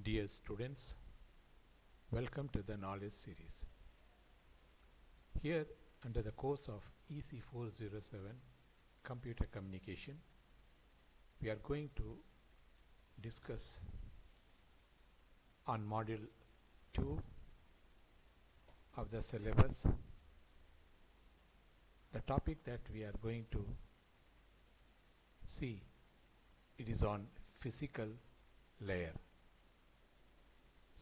Dear students, welcome to the knowledge series. Here under the course of EC407 Computer Communication, we are going to discuss on module 2 of the syllabus. The topic that we are going to see, it is on physical layer.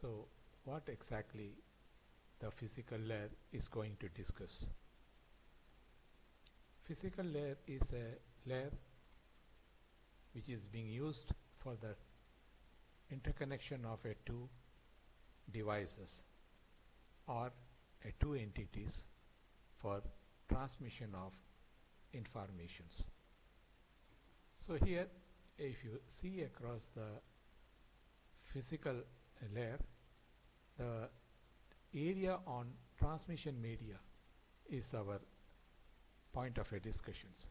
So what exactly the physical layer is going to discuss? Physical layer is a layer which is being used for the interconnection of two devices or two entities for transmission of informations. So here, if you see across the physical layer, the area on transmission media is our point of a discussions.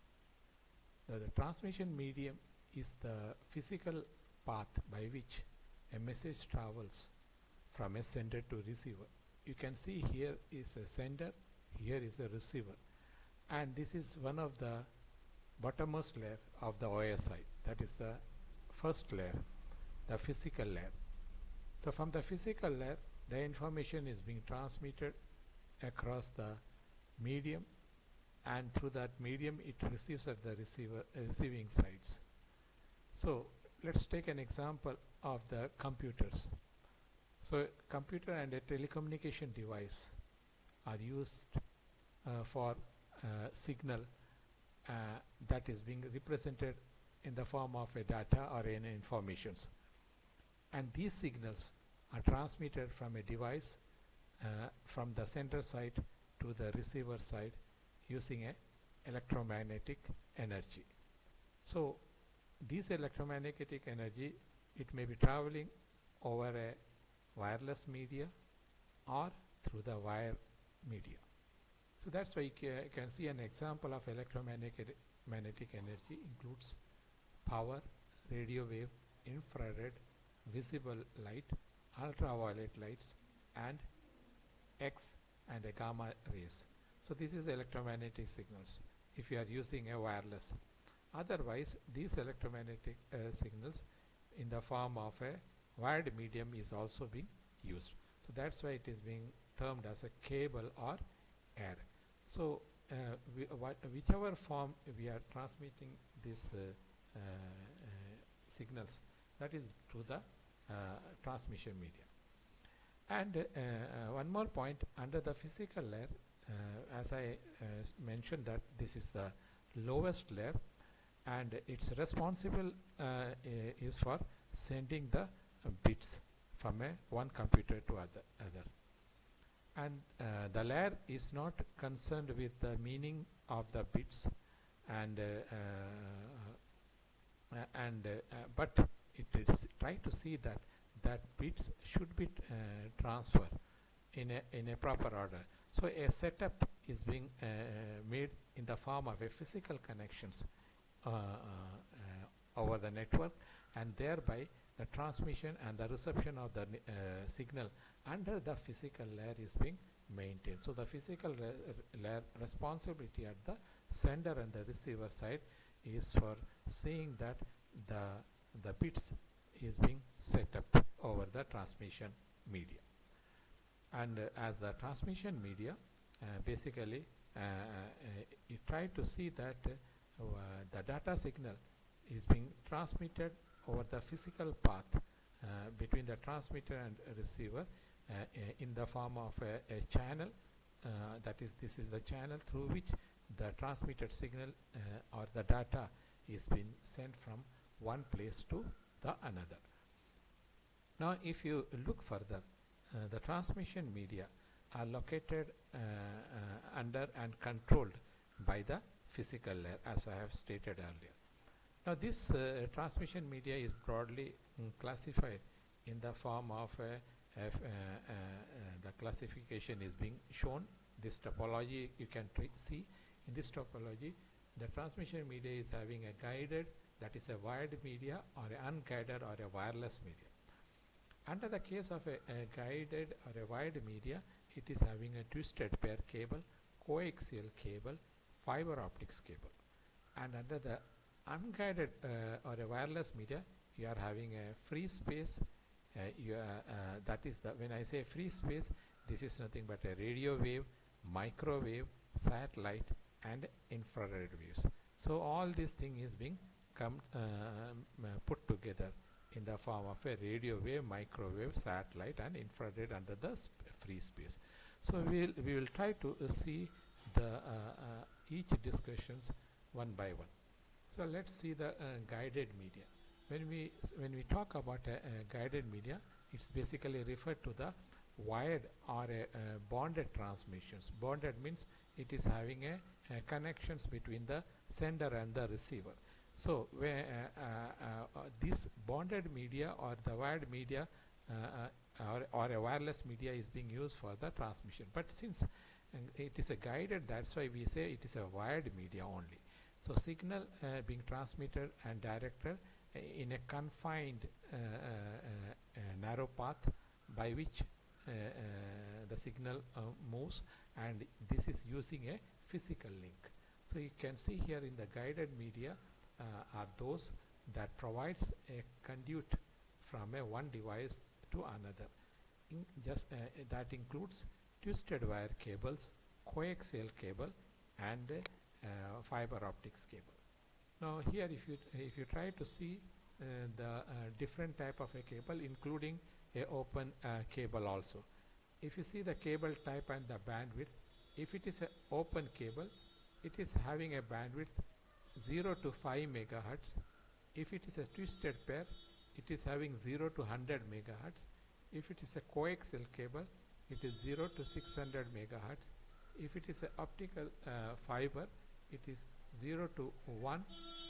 The transmission medium is the physical path by which a message travels from a sender to receiver. You can see here is a sender, here is a receiver, and this is one of the bottommost layer of the OSI. That is the first layer, the physical layer. So from the physical layer, the information is being transmitted across the medium, and through that medium it receives at the receiving sides. So let's take an example of the computers. So computer and a telecommunication device are used for signal that is being represented in the form of a data or any informations. And these signals are transmitted from a device from the sender side to the receiver side using a electromagnetic energy. So this electromagnetic energy, it may be traveling over a wireless media or through the wire media. So that's why you can see an example of electromagnetic energy includes power, radio wave, infrared, visible light, ultraviolet lights, and X and a gamma rays. So this is electromagnetic signals if you are using a wireless. Otherwise, these electromagnetic signals in the form of a wired medium is also being used. So that's why it is being termed as a cable or air. So whichever form we are transmitting these signals, that is through the transmission medium. And one more point, under the physical layer, as I mentioned that this is the lowest layer, and its responsible is for sending the bits from one computer to other. And the layer is not concerned with the meaning of the bits, and but it is try to see that bits should be transferred in a proper order. So a setup is being made in the form of a physical connections over the network, and thereby the transmission and the reception of the signal under the physical layer is being maintained. So the physical layer responsibility at the sender and the receiver side is for seeing that the bits is being set up over the transmission media. And as the transmission media, basically you try to see that the data signal is being transmitted over the physical path between the transmitter and receiver in the form of a channel. This is the channel through which the transmitted signal or the data is being sent from one place to the another. Now if you look further, the transmission media are located under and controlled by the physical layer, as I have stated earlier. Now this transmission media is broadly classified in the form of the classification is being shown. This topology you can see. In this topology, the transmission media is having a guided, that is a wired media, or an unguided or a wireless media. Under the case of a guided or a wired media, it is having a twisted pair cable, coaxial cable, fiber optics cable. And under the unguided or a wireless media, you are having a free space. That is the, when I say free space, this is nothing but a radio wave, microwave, satellite, and infrared waves. So all this thing is being put together in the form of a radio wave, microwave, satellite, and infrared under the free space. So we will try to see the each discussions one by one. So let's see the guided media. When we talk about a guided media, it's basically referred to the wired or bonded transmissions. Bonded means it is having a connections between the sender and the receiver. So where this bonded media or the wired media or a wireless media is being used for the transmission. But since it is a guided, that's why we say it is a wired media only. So signal being transmitted and directed in a confined narrow path by which the signal moves, and this is using a physical link. So you can see here in the guided media are those that provides a conduit from one device to another. That includes twisted wire cables, coaxial cable, and fiber optics cable. Now here if you try to see the different type of a cable, including a open cable also. If you see the cable type and the bandwidth, if it is an open cable, it is having a bandwidth 0 to 5 megahertz. If it is a twisted pair, it is having 0 to 100 megahertz. If it is a coaxial cable, it is 0 to 600 megahertz. If it is an optical fiber, it is 0 to 1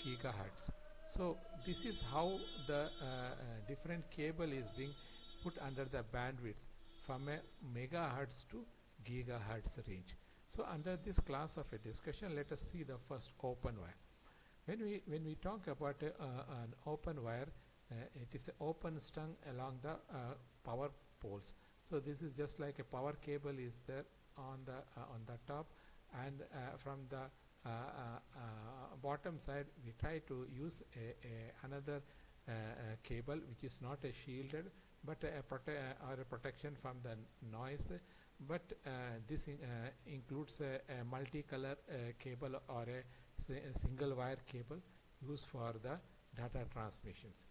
gigahertz. So this is how the different cable is being put under the bandwidth from a megahertz to gigahertz range. So under this class of a discussion, let us see the first open wire. When we talk about an open wire, it is open strung along the power poles. So this is just like a power cable is there on the top, and from the bottom side we try to use another cable which is not a shielded but a protection from the noise, but this includes a multicolor cable or a single wire cable used for the data transmissions.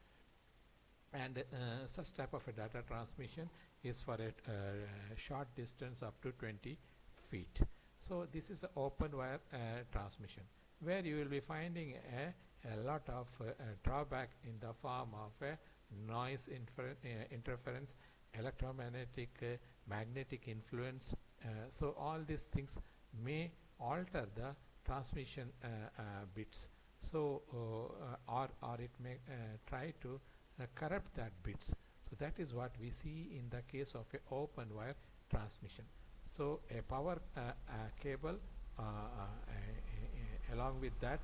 And such type of a data transmission is for a short distance up to 20 feet. So this is an open wire transmission, where you will be finding a lot of drawback in the form of noise interference, electromagnetic, magnetic influence. So all these things may alter the transmission bits. So or it may try to corrupt that bits. So that is what we see in the case of a open wire transmission. So a power cable along with that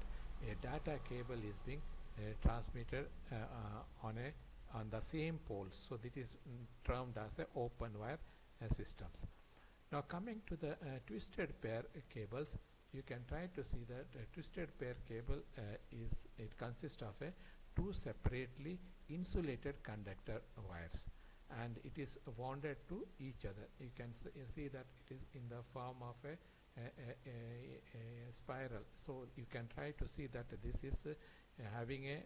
a data cable is being transmitted on the same poles. So this is termed as a open wire systems. Now coming to the twisted pair cables, you can try to see that a twisted pair cable it consists of two separately insulated conductor wires, and it is bonded to each other. You can see that it is in the form of a spiral. So you can try to see that this is having a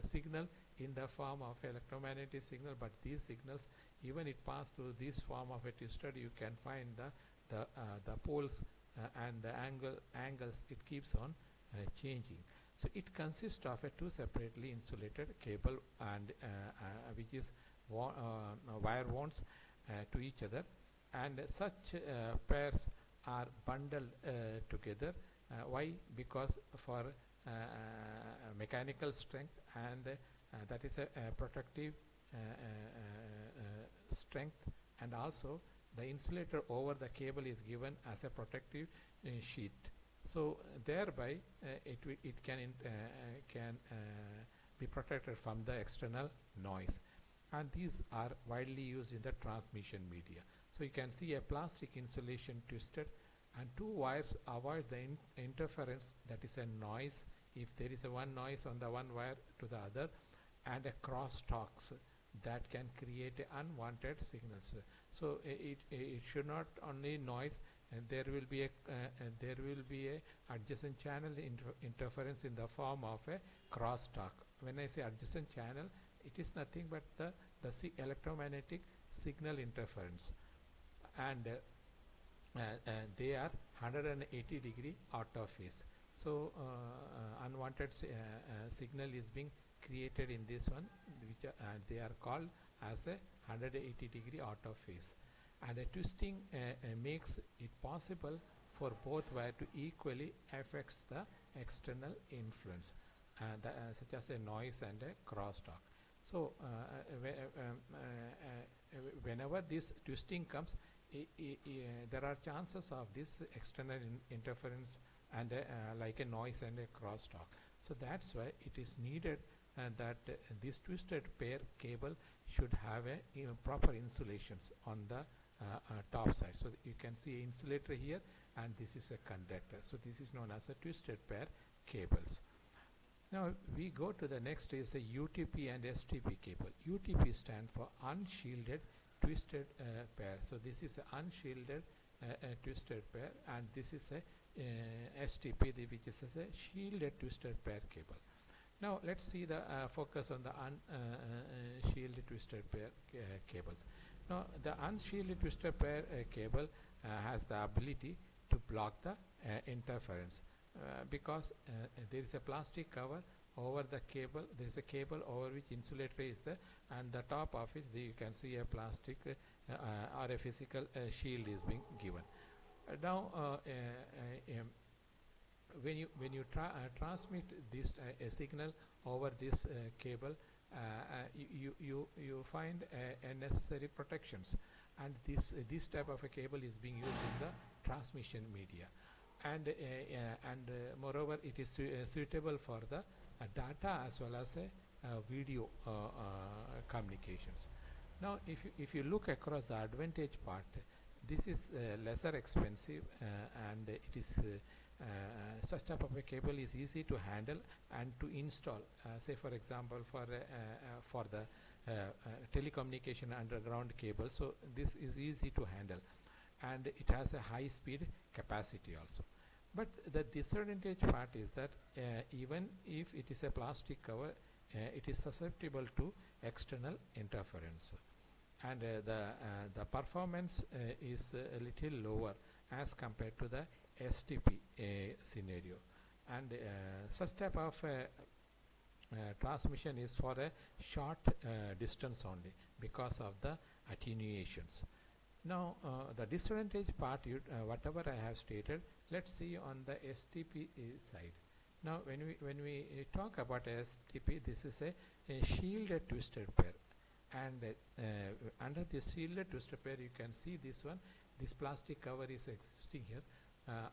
signal in the form of electromagnetic signal, but these signals, even it pass through this form of a twisted, you can find the poles and the angles it keeps on changing. So it consists of two separately insulated cable and which is wire wands to each other, and such pairs are bundled together. Why? Because for mechanical strength, and that is a protective strength, and also the insulator over the cable is given as a protective sheet. So thereby it can be protected from the external noise, and these are widely used in the transmission media. So you can see a plastic insulation twisted, and two wires avoid the interference, that is a noise if there is a one noise on the one wire to the other, and a crosstalks that can create unwanted signals. So it should not only noise, and there will be a adjacent channel interference in the form of a crosstalk. When I say adjacent channel, it is nothing but the electromagnetic signal interference, and they are 180-degree out of phase. So unwanted signal is being created in this one, which they are called as a 180-degree out of phase. And a twisting makes it possible for both wire to equally affects the external influence, such as a noise and a crosstalk. So whenever this twisting comes, there are chances of this external interference and like a noise and a crosstalk. So that's why it is needed that this twisted pair cable should have a proper insulations on the top side. So you can see an insulator here, and this is a conductor. So this is known as a twisted pair cables. Now we go to the next is a UTP and STP cable. UTP stand for unshielded twisted pair. So this is an unshielded twisted pair, and this is a STP, which is a shielded twisted pair cable. Now let's see the focus on the unshielded twisted pair cables. Now the unshielded twisted pair cable has the ability to block the interference because there is a plastic cover over the cable. There is a cable over which insulator is there, and the top of it you can see a plastic or a physical shield is being given. Now when you transmit this a signal over this cable, you find necessary protections, and this type of a cable is being used in the transmission media, and moreover it is suitable for the data as well as video communications. Now if you look across the advantage part, this is lesser expensive, and it is such type of a cable is easy to handle and to install. Say for example for the telecommunication underground cable, so this is easy to handle, and it has a high speed capacity also. But the disadvantage part is that even if it is a plastic cover, it is susceptible to external interference, and the performance is a little lower as compared to the STP scenario, and such type of transmission is for a short distance only because of the attenuations. Now the disadvantage part, whatever I have stated, let's see on the STP side. Now when we talk about STP, this is a shielded twisted pair, and under this shielded twisted pair you can see this one, this plastic cover is existing here,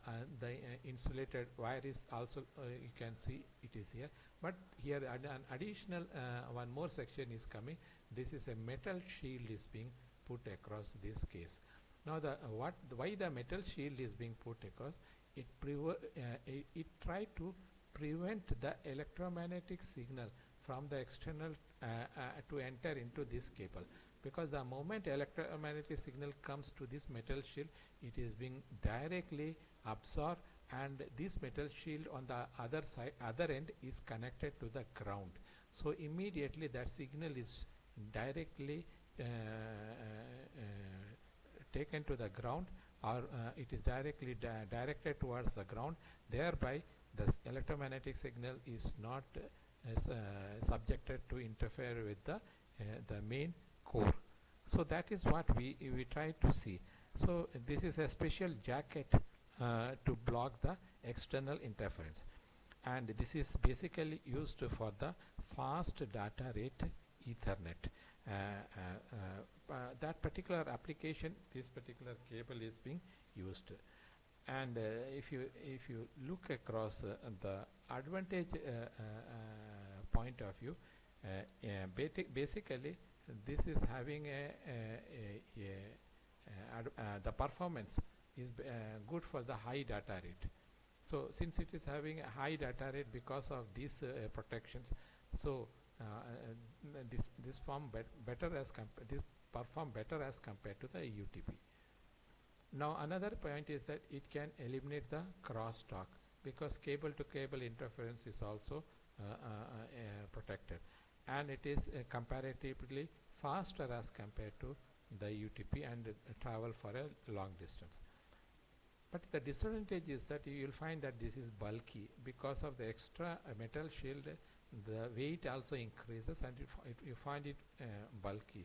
and the insulated wire is also you can see it is here, but here an additional one more section is coming. This is a metal shield is being put across this case. Now why the metal shield is being put across? It try to prevent the electromagnetic signal from the external to enter into this cable, because the moment electromagnetic signal comes to this metal shield, it is being directly absorbed, and this metal shield on the other end is connected to the ground. So immediately that signal is directly taken to the ground, or it is directly directed towards the ground. Thereby the electromagnetic signal is not subjected to interfere with the main core. So that is what we try to see. So this is a special jacket to block the external interference, and this is basically used for the fast data rate Ethernet. That particular application, this particular cable is being used. And if you look across the advantage point of view, basically this is having the performance is good for the high data rate. So since it is having a high data rate because of these protections, so this perform better as compared to the UTP. Now another point is that it can eliminate the crosstalk, because cable to cable interference is also protected, and it is comparatively faster as compared to the UTP and travel for a long distance. But the disadvantage is that you will find that this is bulky. Because of the extra metal shield, the weight also increases, and you find it bulky,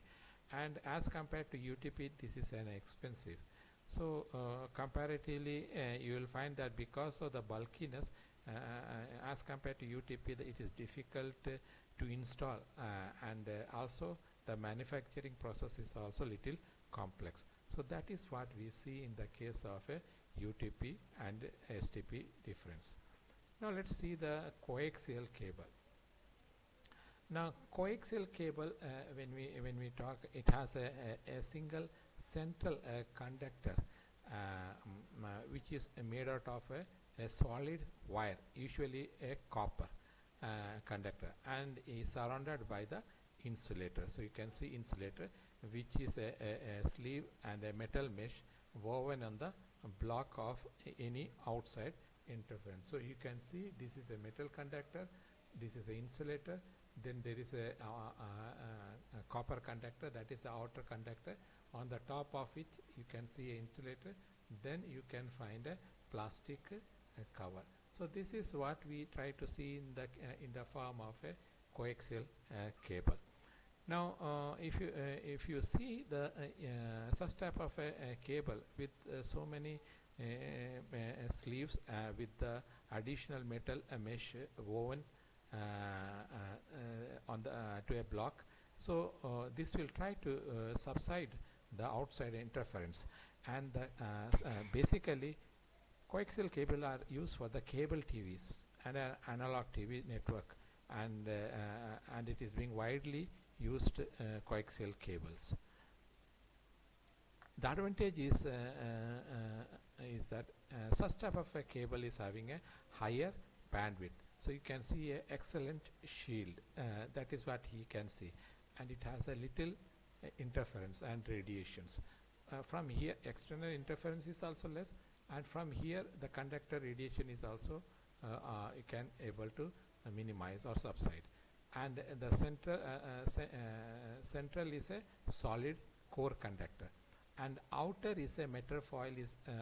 and as compared to UTP this is an expensive. So comparatively you will find that because of the bulkiness, as compared to UTP, it is difficult to install, and also the manufacturing process is also little complex. So that is what we see in the case of a UTP and STP difference. Now let's see the coaxial cable. Now coaxial cable, when we talk, it has a single central conductor which is made out of a solid wire, usually a copper conductor, and is surrounded by the insulator. So you can see insulator, which is a sleeve and a metal mesh woven on the block of any outside interference. So you can see this is a metal conductor, this is an insulator, then there is a copper conductor, that is the outer conductor. On the top of it you can see an insulator, then you can find a plastic cover. So this is what we try to see in the form of a coaxial cable. Now if you see the such type of a cable with so many sleeves with the additional metal mesh woven on the to a block, so this will try to subside the outside interference, and basically coaxial cable are used for the cable TVs and analog TV network, and it is being widely used coaxial cables. The advantage is that such type of a cable is having a higher bandwidth. So you can see a excellent shield, that is what he can see, and it has a little interference and radiations. From here external interference is also less, and from here the conductor radiation is also you can able to minimize or subside. And the central is a solid core conductor, and outer is a metal foil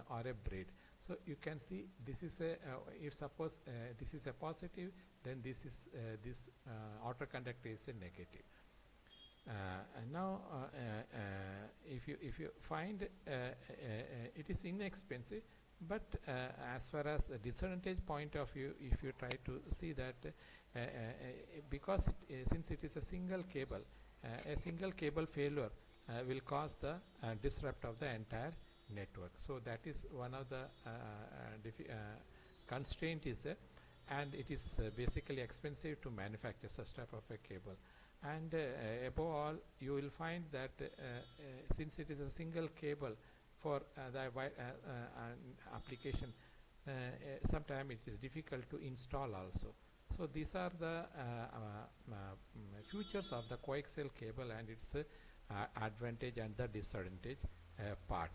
or a braid. So you can see this is a if suppose this is a positive, then this is this outer conductor is a negative. And now if you find it is inexpensive, but as far as the disadvantage point of view, if you try to see that because since it is a single cable failure will cause the disrupt of the entire network. So that is one of the constraint is there, and it is basically expensive to manufacture such type of a cable. And above all, you will find that since it is a single cable for the application, sometimes it is difficult to install also. So these are the features of the coaxial cable and its advantage and the disadvantage part.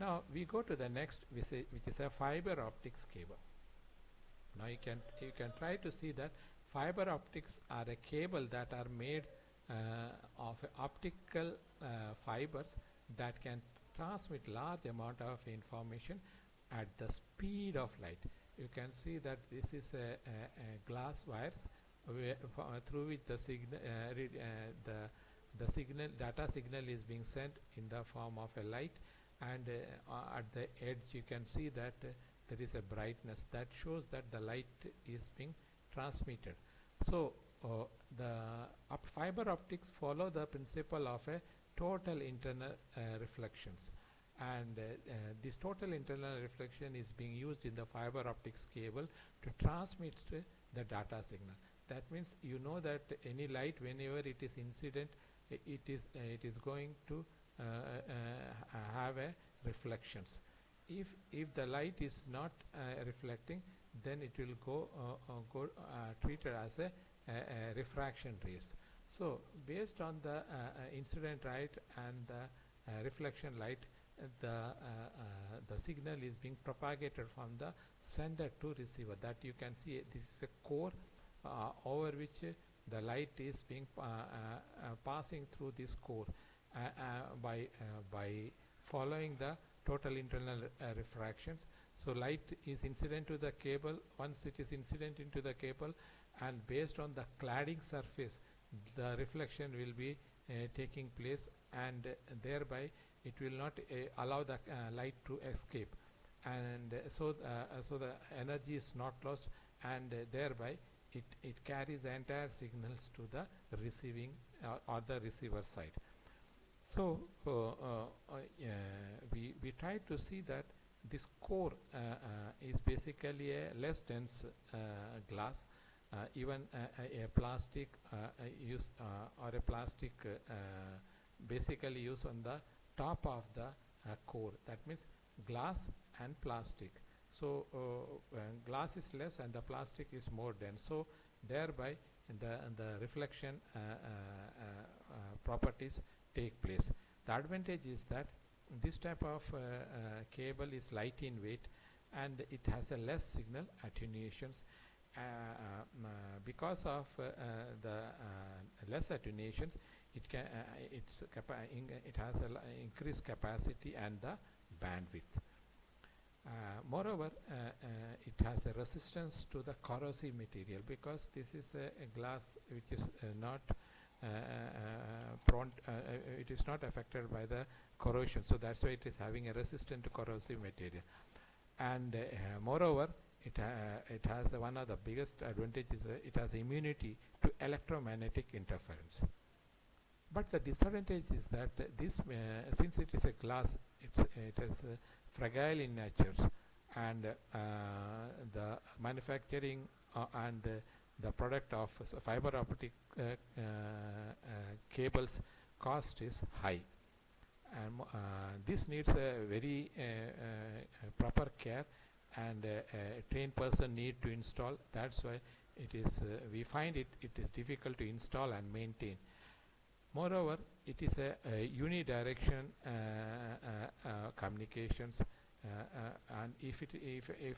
Now we go to the next, which is a fiber optics cable. Now you can try to see that fiber optics are a cable that are made of optical fibers that can transmit large amount of information at the speed of light. You can see that this is a glass wires through which the signal data signal is being sent in the form of a light, and at the edge you can see that there is a brightness that shows that the light is being transmitted. So the fiber optics follow the principle of a total internal reflections, and this total internal reflection is being used in the fiber optics cable to transmit the data signal. That means you know that any light, whenever it is incident, it is going to have a reflections. If the light is not reflecting, then it will go treated as a refraction rays. So based on the incident light and the reflection light, the signal is being propagated from the sender to receiver. That you can see, this is a core over which the light is being passing through this core by following the total internal refractions. So light is incident to the cable. Once it is incident into the cable, and based on the cladding surface, the reflection will be taking place, and thereby it will not allow the light to escape, and so the energy is not lost, and thereby it carries the entire signals to the receiving or the receiver side. So we try to see that this core is basically a less dense glass. Even a plastic use or a plastic basically used on the top of the core. That means glass and plastic. So glass is less and the plastic is more dense. So thereby the reflection properties take place. The advantage is that this type of cable is light in weight, and it has a less signal attenuations. Because of the less attenuations, it can it has an increased capacity and the bandwidth. Moreover, it has a resistance to the corrosive material, because this is a glass which is not prone, it is not affected by the corrosion, so that's why it is having a resistant to corrosive material. And moreover, it has one of the biggest advantages. It has immunity to electromagnetic interference. But the disadvantage is that this, since it is a glass, it is fragile in nature, and the manufacturing and the product of fiber optic cables cost is high, and this needs a very proper care, and a trained person need to install. That's why it is we find it is difficult to install and maintain. Moreover, it is a unidirection communications, and if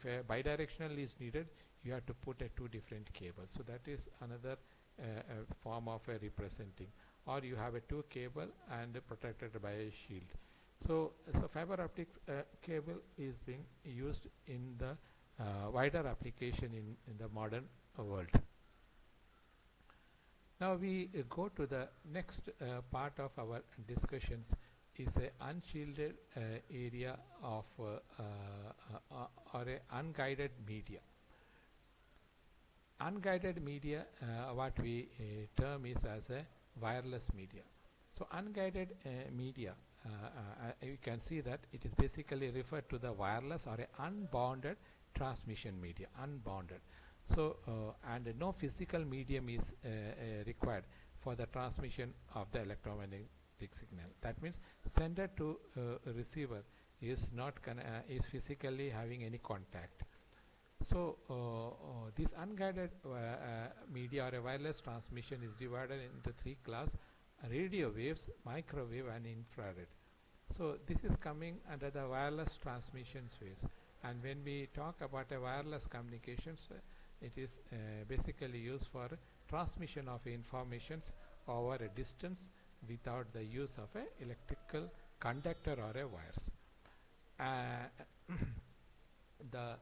a bidirectional is needed, you have to put two different cables. So that is another form of representing. Or you have a two cable and protected by a shield. So fiber optics cable is being used in the wider application in the modern world. Now we go to the next part of our discussions, is a unshielded area of or a unguided media. Unguided media, what we term is as a wireless media. So unguided media, you can see that it is basically referred to the wireless or a unbounded transmission media, unbounded. So and no physical medium is required for the transmission of the electromagnetic signal. That means sender to receiver is not is physically having any contact. So this unguided media or a wireless transmission is divided into three classes: radio waves, microwave, and infrared. So this is coming under the wireless transmission phase. And when we talk about a wireless communications, it is basically used for transmission of informations over a distance without the use of a electrical conductor or a wires. The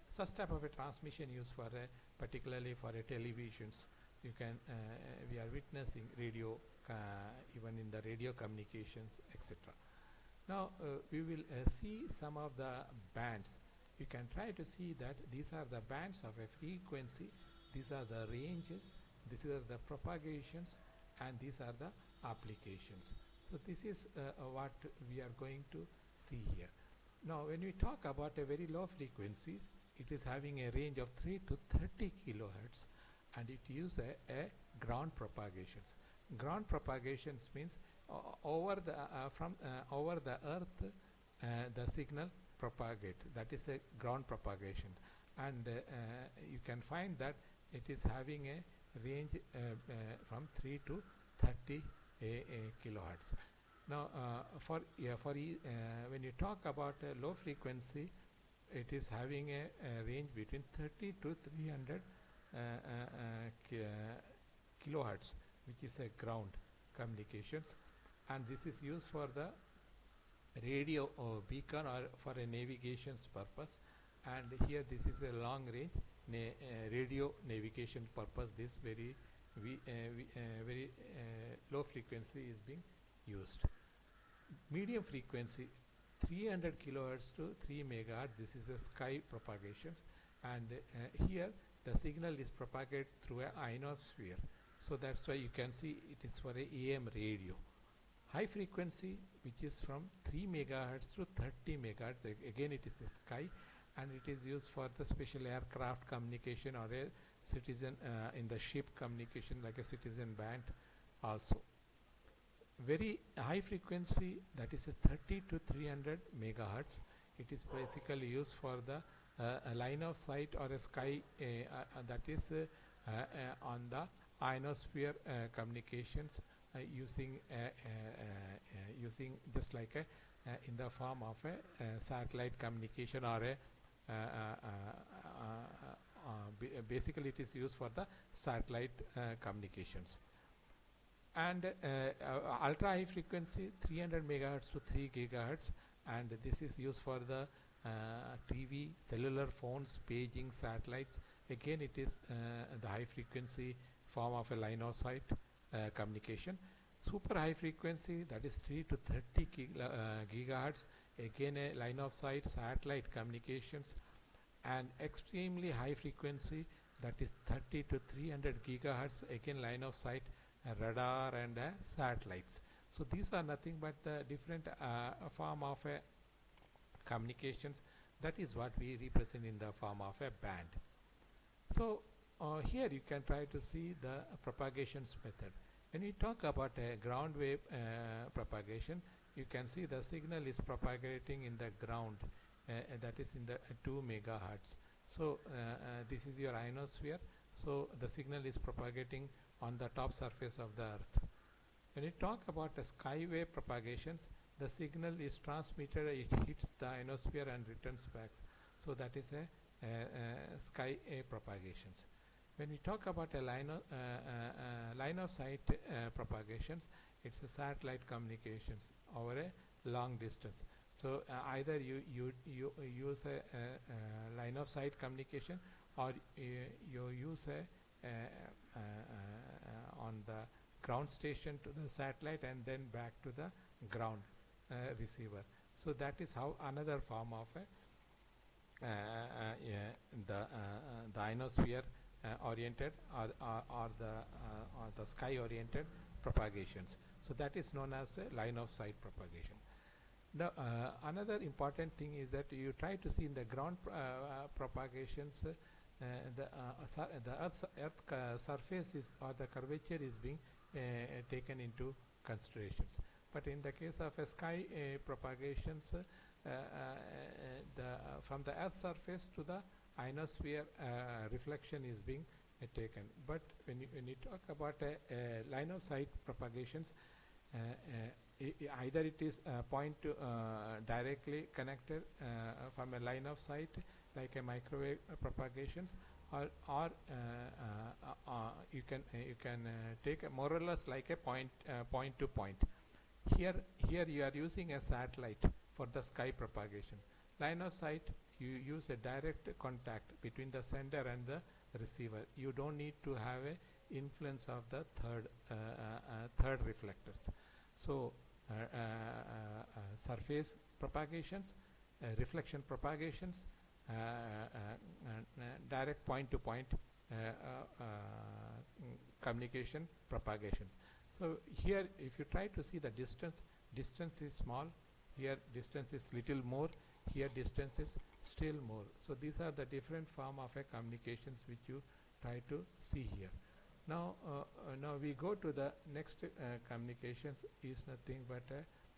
such type of a transmission used for particularly for a televisions. You can we are witnessing radio, even in the radio communications, etc. Now we will see some of the bands. You can try to see that these are the bands of a frequency, these are the ranges, these are the propagations, and these are the applications. So this is what we are going to see here. Now when we talk about a very low frequencies, it is having a range of 3 to 30 kilohertz, and it uses a ground propagations. Ground propagations means over the earth the signal propagate. That is a ground propagation, and you can find that it is having a range from 3 to 30 kilohertz. Now when you talk about low frequency, it is having a range between 30 to 300 kilohertz, which is a ground communications, and this is used for the radio or beacon or for a navigations purpose. And here this is a long range radio navigation purpose. This very low frequency is being used. Medium frequency 300 kilohertz to 3 megahertz, this is a sky propagations, and here the signal is propagated through a ionosphere, so that's why you can see it is for a AM radio. High frequency, which is from 3 megahertz to 30 megahertz, again it is a sky, and it is used for the special aircraft communication or a citizen in the ship communication, like a citizen band also. Very high frequency, that is a 30 to 300 megahertz. It is basically used for the a line of sight or a sky that is on the ionosphere communications, using just like a in the form of a satellite communication or a basically it is used for the satellite communications. And ultra high frequency 300 megahertz to 3 gigahertz, and this is used for the TV, cellular phones, paging, satellites. Again it is the high frequency form of a line of sight communication. Super high frequency, that is 3 to 30 gigahertz, again a line of sight satellite communications. And extremely high frequency, that is 30 to 300 gigahertz, again line of sight radar and satellites. So these are nothing but the different form of communications. That is what we represent in the form of a band. So here you can try to see the propagations method. When we talk about a ground wave propagation, you can see the signal is propagating in the ground, that is in the 2 megahertz. So this is your ionosphere. So the signal is propagating on the top surface of the earth. When you talk about the skywave propagations, the signal is transmitted, it hits the ionosphere and returns back. So that is a sky propagations. When we talk about a line of sight propagations, it's a satellite communications over a long distance. So either you use a line of sight communication, or you use on the ground station to the satellite and then back to the ground receiver. So that is how another form of the ionosphere oriented or the sky oriented propagations. So that is known as a line of sight propagation. Now another important thing is that you try to see in the ground propagations, the earth surface is, or the curvature is being taken into considerations. But in the case of sky propagations, from the earth surface to the ionosphere reflection is being taken. But when you talk about a line of sight propagations, either it is point to directly connected from a line of sight, like a microwave propagations, or you can take a more or less like a point to point. Here you are using a satellite for the sky propagation. Line of sight, you use a direct contact between the sender and the receiver. You don't need to have a influence of the third reflectors. So surface propagations, reflection propagations, direct point to point communication propagations. So here if you try to see the distance is small, here distance is little more, here distance is still more. So these are the different form of a communications which you try to see here. Now we go to the next communications is nothing but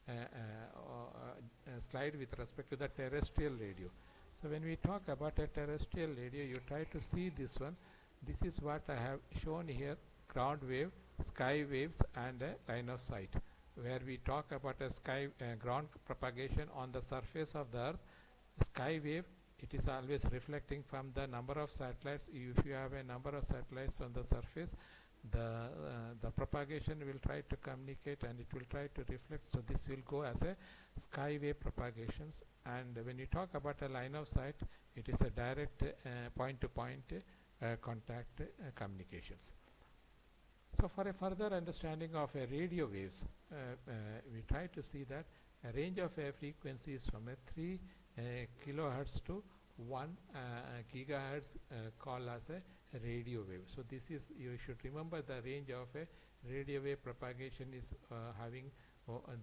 a slide with respect to the terrestrial radio. So when we talk about a terrestrial radio, you try to see this one. This is what I have shown here: ground wave, sky waves, and a line of sight. Where we talk about a ground propagation on the surface of the earth, sky wave, it is always reflecting from the number of satellites. If you have a number of satellites on the surface, the propagation will try to communicate and it will try to reflect. So this will go as a sky wave propagations. And when you talk about a line of sight, it is a direct point-to-point contact communications. So for a further understanding of radio waves, we try to see that a range of frequency is from a 3 kilohertz to 1 gigahertz called as a radio wave. So this is, you should remember, the range of a radio wave propagation is having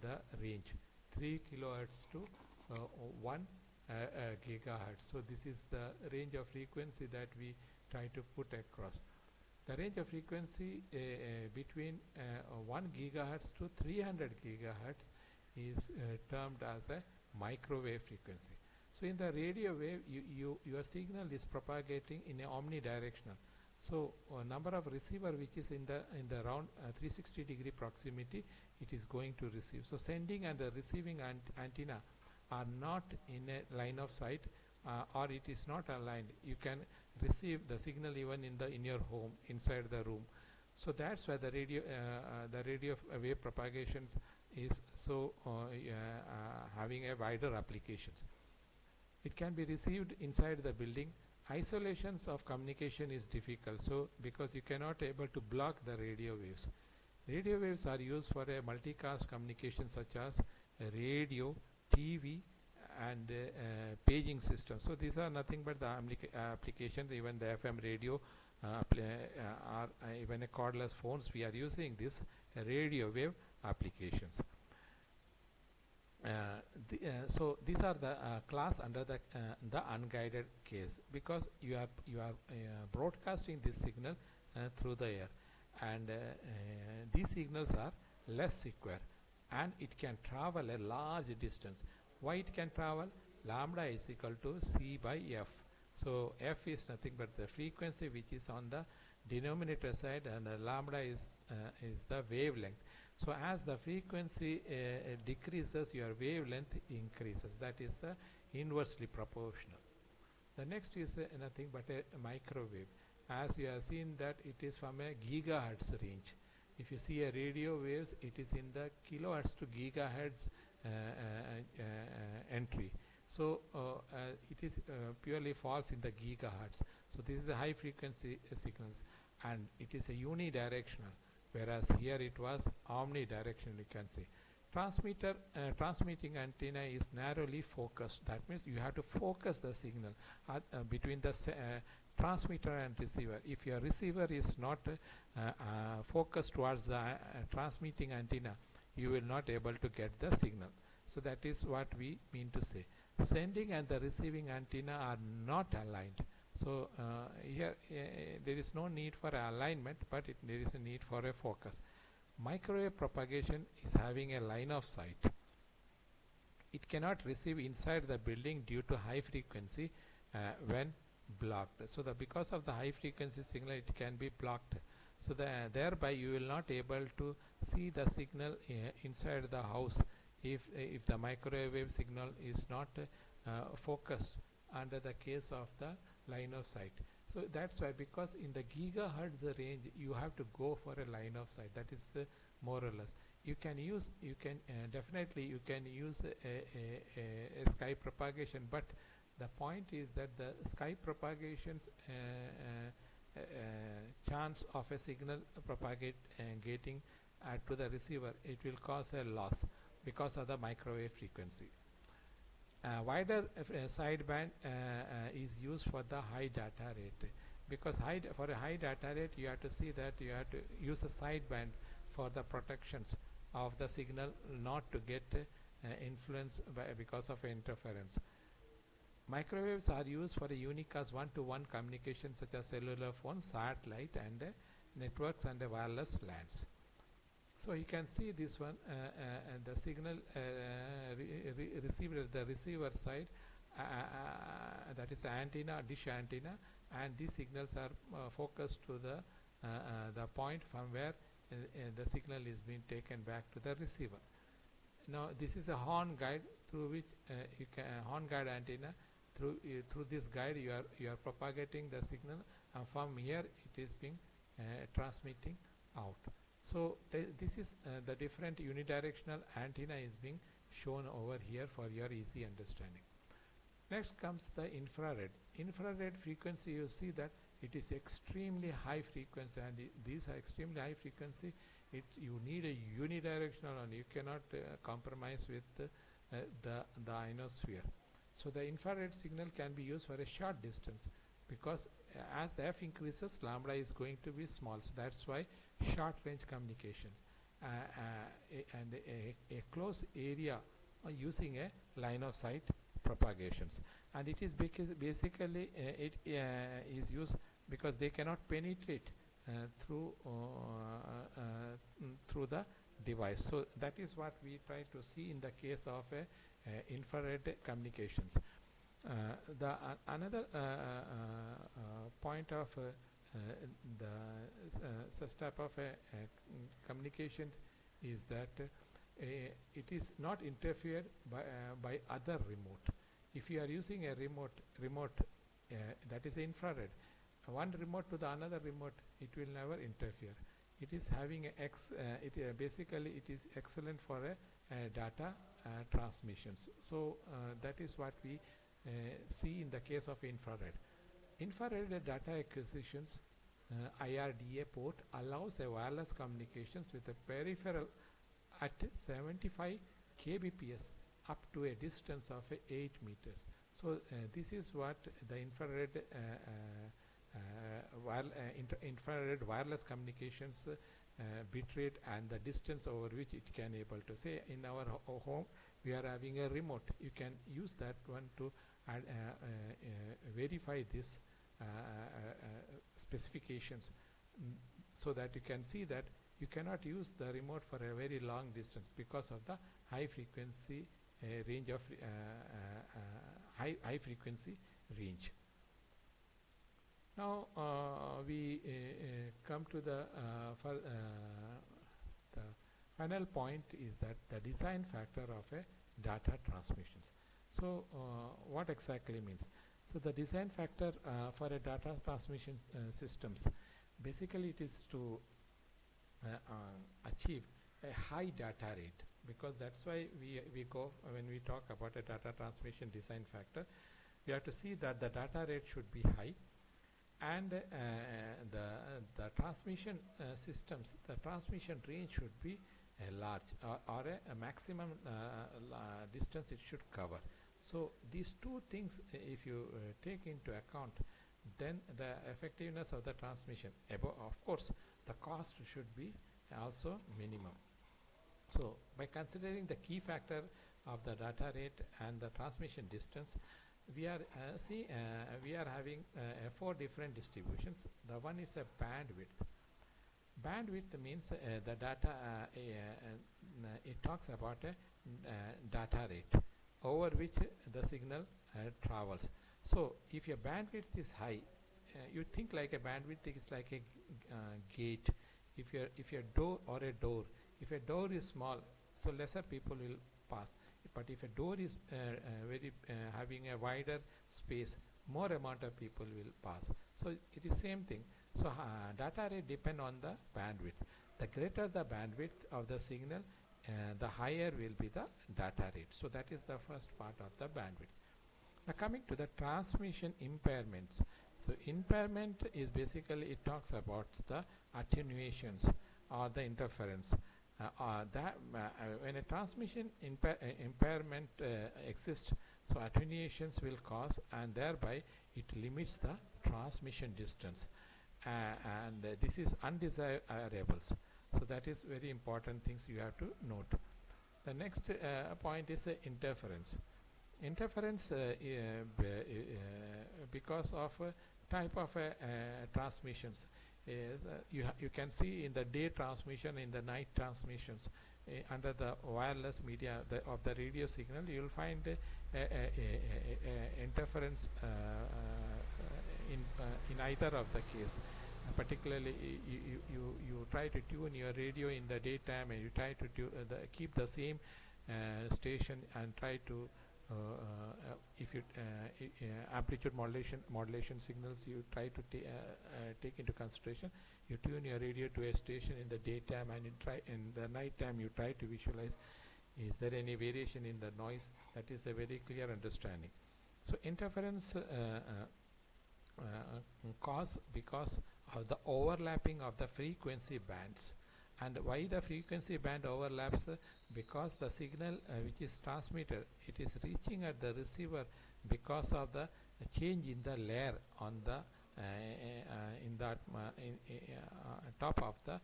the range 3 kilohertz to 1 gigahertz. So this is the range of frequency that we try to put across. The range of frequency between 1 gigahertz to 300 gigahertz is termed as a microwave frequency. So in the radio wave, your signal is propagating in a omnidirectional. So number of receiver which is in the around 360-degree proximity, it is going to receive. So sending and the receiving antenna are not in a line of sight, or it is not aligned. You can receive the signal even in your home, inside the room. So that's why the radio wave propagations is so having a wider applications. It can be received inside the building. Isolations of communication is difficult, so because you cannot able to block the radio waves. Radio waves are used for a multicast communication such as radio, TV, and paging system. So these are nothing but the applications. Even the FM radio or even a cordless phones, we are using this radio wave applications. So these are the class under the unguided case, because you are broadcasting this signal through the air, and these signals are less secure and it can travel a large distance. Why it can travel? Lambda is equal to C by F. So F is nothing but the frequency which is on the denominator side, and lambda is the wavelength. So as the frequency decreases, your wavelength increases. That is the inversely proportional. The next is nothing but a microwave. As you have seen that it is from a gigahertz range. If you see a radio waves, it is in the kilohertz to gigahertz entry. So it is purely falls in the gigahertz. So this is a high frequency signals, and it is a unidirectional, whereas here it was omnidirectional, you can say. Transmitting antenna is narrowly focused. That means you have to focus the signal between the transmitter and receiver. If your receiver is not focused towards the transmitting antenna, you will not able to get the signal. So that is what we mean to say. Sending and the receiving antenna are not aligned. So here there is no need for alignment, but there is a need for a focus. Microwave propagation is having a line of sight. It cannot receive inside the building due to high frequency when blocked. So because of the high frequency signal, it can be blocked. So thereby you will not able to see the signal inside the house if the microwave signal is not focused under the case of the line of sight. So that's why, because in the gigahertz range you have to go for a line of sight. That is more or less. Definitely you can use a sky propagation, but the point is that the sky propagations chance of a signal getting to the receiver, it will cause a loss because of the microwave frequency. Wider sideband is used for the high data rate, because for a high data rate you have to see that you have to use a sideband for the protections of the signal not to get influenced because of interference. Microwaves are used for a unicast one-to-one communication such as cellular phones, satellite and networks and wireless LANs. So you can see this one, and the signal received at the receiver side, that is antenna, dish antenna, and these signals are focused to the point from where the signal is being taken back to the receiver. Now this is a horn guide through which you can horn guide antenna. Through this guide you are propagating the signal, and from here it is being transmitting out. So this is the different unidirectional antenna is being shown over here for your easy understanding. Next comes the infrared. Infrared frequency, you see that it is extremely high frequency, and these are extremely high frequency. You need a unidirectional, and you cannot compromise with the ionosphere. So the infrared signal can be used for a short distance, because as the f increases, lambda is going to be small. So that's why short range communications and a close area using a line of sight propagations. And it is basically it is used because they cannot penetrate through the device. So that is what we try to see in the case of infrared communications. Another point of such type of communication is that it is not interfered by other remote. If you are using a remote that is infrared, one remote to the another remote, it will never interfere. It is having basically it is excellent for data transmissions. So that is what we see in the case of infrared. Infrared data acquisitions IRDA port allows a wireless communications with a peripheral at 75 kbps up to a distance of 8 meters. So this is what the infrared infrared wireless communications bitrate and the distance over which it can able to. Say in our home we are having a remote, you can use that one to verify this specifications, so that you can see that you cannot use the remote for a very long distance because of the high frequency range of high frequency range. Now we come to the final point is that the design factor of a data transmissions. So what exactly means? So the design factor for a data transmission systems, basically it is to achieve a high data rate, because that's why we go when we talk about a data transmission design factor, we have to see that the data rate should be high, and the transmission systems, the transmission range should be large, or a maximum distance it should cover. So these two things if you take into account, then the effectiveness of the transmission, of course the cost should be also minimum. So by considering the key factor of the data rate and the transmission distance, we are having 4 different distributions. The one is a bandwidth. Bandwidth means the data it talks about a data rate over which the signal travels. So if your bandwidth is high, you think like a bandwidth is like a gate. If your door or a door, if a door is small, so lesser people will pass. But if a door is having a wider space, more amount of people will pass. So it is same thing. So data rate depend on the bandwidth. The greater the bandwidth of the signal, the higher will be the data rate. So that is the first part of the bandwidth. Now coming to the transmission impairments. So impairment is basically, it talks about the attenuations or the interference. When a transmission impairment exists, so attenuations will cause, and thereby it limits the transmission distance, and this is undesirables. So that is very important things you have to note. The next point is interference. Interference because of type of transmissions. You can see in the day transmission, in the night transmissions, under the wireless media of the radio signal, you will find interference in either of the case. Particularly, you try to tune your radio in the daytime, and you try to keep the same station and try to if you amplitude modulation signals, you try to take into consideration. You tune your radio to a station in the daytime, and in the night time you try to visualize, is there any variation in the noise? That is a very clear understanding. So interference cause because of the overlapping of the frequency bands. And why the frequency band overlaps? Because the signal which is transmitted, it is reaching at the receiver because of the change in the layer on the top of the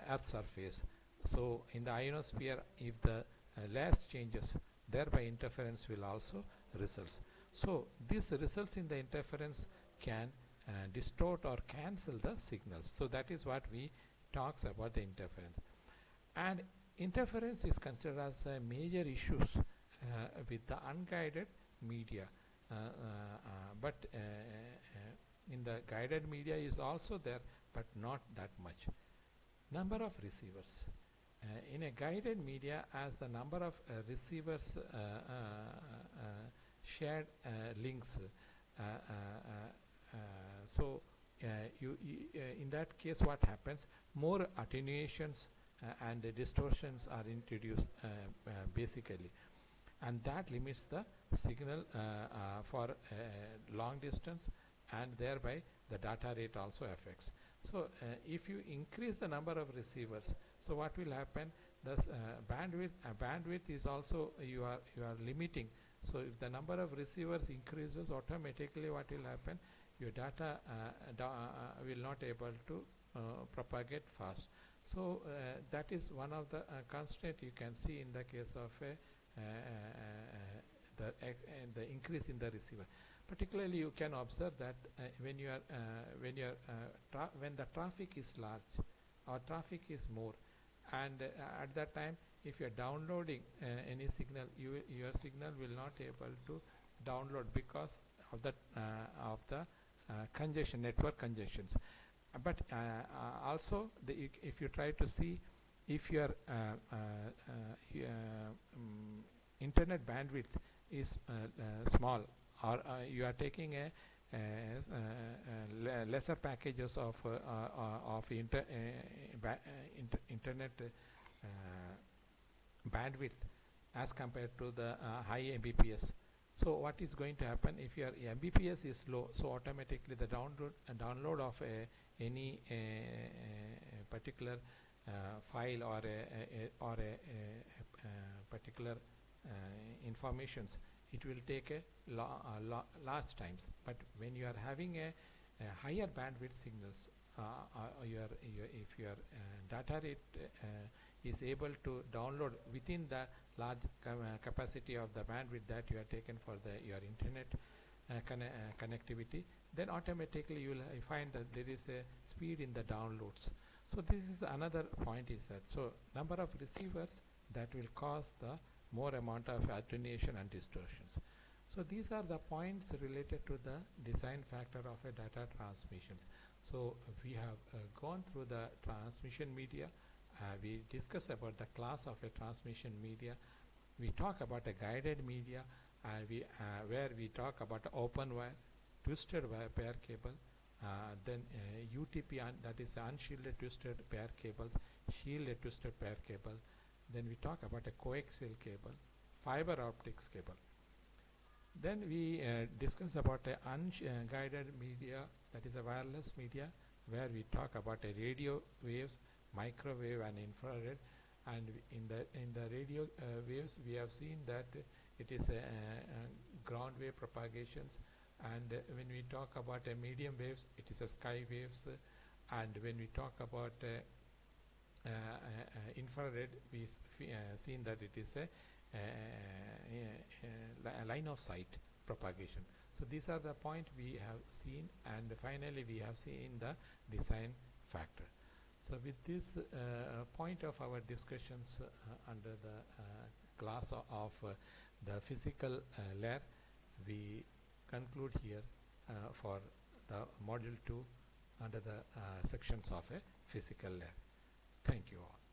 earth surface. So in the ionosphere, if the layers changes, thereby interference will also result. So this results in the interference can distort or cancel the signals. So that is what we talks about the interference. And interference is considered as a major issues with the unguided media, but in the guided media is also there, but not that much. Number of receivers. In a guided media, as the number of receivers shared links, so in that case, what happens? More attenuations and distortions are introduced basically, and that limits the signal for long distance, and thereby the data rate also affects. So if you increase the number of receivers, so what will happen? The bandwidth is also you are limiting. So if the number of receivers increases, automatically what will happen? Your data will not able to propagate fast. So that is one of the constraint you can see in the case of the increase in the receiver. Particularly, you can observe that when the traffic is large or traffic is more, and at that time, if you are downloading any signal, your signal will not able to download because of the congestion, network congestions. But also, if you try to see if your internet bandwidth is small, or you are taking a lesser packages of internet bandwidth as compared to the high Mbps. So what is going to happen if your Mbps is low? So automatically the download of any particular file or a particular informations, it will take a large times. But when you are having a higher bandwidth signals, if your data rate is able to download within the large capacity of the bandwidth that you are taken for your internet connectivity, then automatically you will find that there is a speed in the downloads. So this is another point, is that so number of receivers that will cause the more amount of attenuation and distortions. So these are the points related to the design factor of a data transmissions. So we have gone through the transmission media. We discuss about the class of a transmission media. We talk about a guided media, where we talk about open wire, twisted wire pair cable, then UTP, that is unshielded twisted pair cables, shielded twisted pair cable. Then we talk about a coaxial cable, fiber optics cable. Then we discuss about a unguided media, that is a wireless media, where we talk about a radio waves, microwave and infrared. And in the radio waves, we have seen that it is a ground wave propagations, and when we talk about a medium waves, it is a sky waves, and when we talk about infrared, we seen that it is a line of sight propagation. So these are the point we have seen, and finally we have seen the design factor. So with this point of our discussions under the class of the physical layer, we conclude here for the module 2 under the sections of a physical layer. Thank you all.